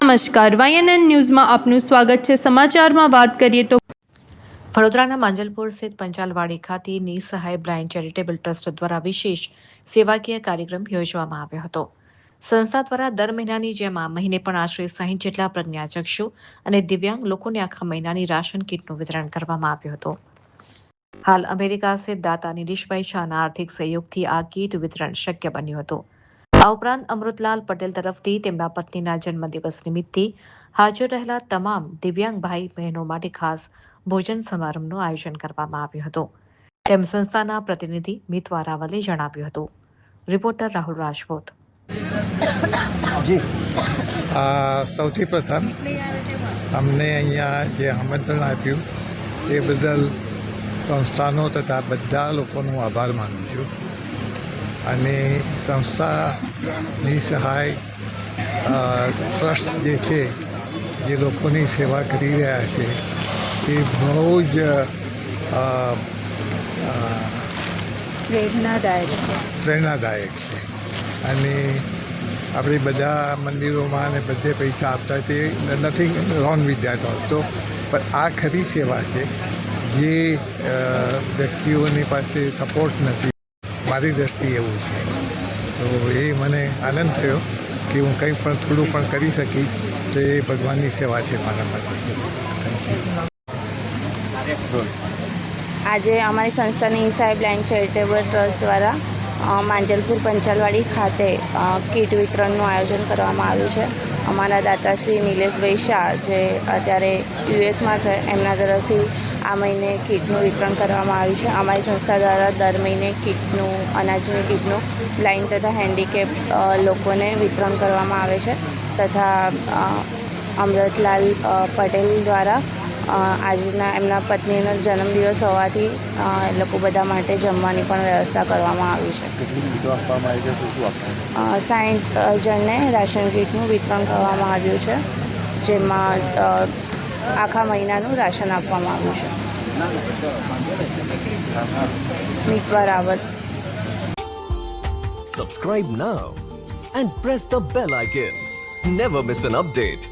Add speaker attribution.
Speaker 1: નમસ્કાર, YNN ન્યૂઝમાં આપનું સ્વાગત છે। સમાચારમાં વાત કરીએ તો
Speaker 2: વડોદરાના માંજલપુર સ્થિત પંચાલવાડી ખાતે નિસહાય બ્લાઇન્ડ ચેરિટેબલ ટ્રસ્ટ દ્વારા વિશેષ સેવાકીય કાર્યક્રમ યોજવામાં આવ્યો હતો। સંસ્થા દ્વારા દર મહિનાની જેમ આ મહિને પણ આશરે 60 જેટલા પ્રજ્ઞાચક્ષુ અને દિવ્યાંગ લોકોને આખા મહિનાની રાશન કીટનું વિતરણ કરવામાં આવ્યું હતું। હાલ અમેરિકા સ્થિત દાતા નિલેશભાઈ શાહના આર્થિક સહયોગથી આ કીટ વિતરણ શક્ય બન્યું હતું। આ ઉપરાંત અમૃતલાલ પટેલ તરફથી તેમના પત્નીના જન્મદિવસ નિમિત્તે હાજર રહેલા તમામ દિવ્યાંગ ભાઈ બહેનો માટે ખાસ ભોજન સમારંભનું આયોજન કરવામાં આવ્યું હતું, તેમ સંસ્થાના પ્રતિનિધિ મિતવા રાવલે જણાવ્યું હતું। રિપોર્ટર રાહુલ રાજપૂત।
Speaker 3: જી સૌથી પ્રથમ અમને અહીંયા જે આમંત્રણ આપ્યું એ બદલ સંસ્થાનો તથા બધા લોકોનો આભાર માનું છું। અને સંસ્થાની સહાય ટ્રસ્ટ જે છે જે લોકોની સેવા કરી રહ્યા છે એ બહુ જ પ્રેરણાદાયક છે। અને આપણે બધા મંદિરોમાં અને બધે પૈસા આપતા તે nothing wrong with that also, પણ આ ખરી સેવા છે જે વ્યક્તિઓની પાસે સપોર્ટ નથી, મારી દ્રષ્ટિએ એવું છે। તો એ મને આનંદ થયો કે હું કંઈ પણ થોડું પણ કરી શકીશ તો એ ભગવાનની સેવા છે મારા માટે। Thank you.
Speaker 4: આજે અમારી સંસ્થાની નિસહાય બ્લાઇન્ડ ચેરિટેબલ ટ્રસ્ટ દ્વારા માંજલપુર પંચાલવાડી ખાતે કીટ વિતરણનું આયોજન કરવામાં આવ્યું છે। અમારા દાતાશ્રી નિલેશભાઈ શાહ જે અત્યારે યુએસમાં છે, એમના તરફથી આ મહિને કીટનું વિતરણ કરવામાં આવ્યું છે। અમારી સંસ્થા દ્વારા દર મહિને કીટનું, અનાજની કીટનું બ્લાઇન્ડ તથા હેન્ડીકેપ લોકોને વિતરણ કરવામાં આવે છે। તથા અમૃતલાલ પટેલ દ્વારા આજના એમના પત્નીનો જન્મદિવસ હોવાથી એ લોકો બધા માટે જમવાની પણ વ્યવસ્થા કરવામાં આવી છે। 60 જણને રાશન કીટનું વિતરણ કરવામાં આવ્યું છે, જેમાં આખા મહિનાનું રાશન આપવામાં આવ્યું છે। Mitva Rawat.
Speaker 5: Subscribe now and press the bell icon. Never miss an update.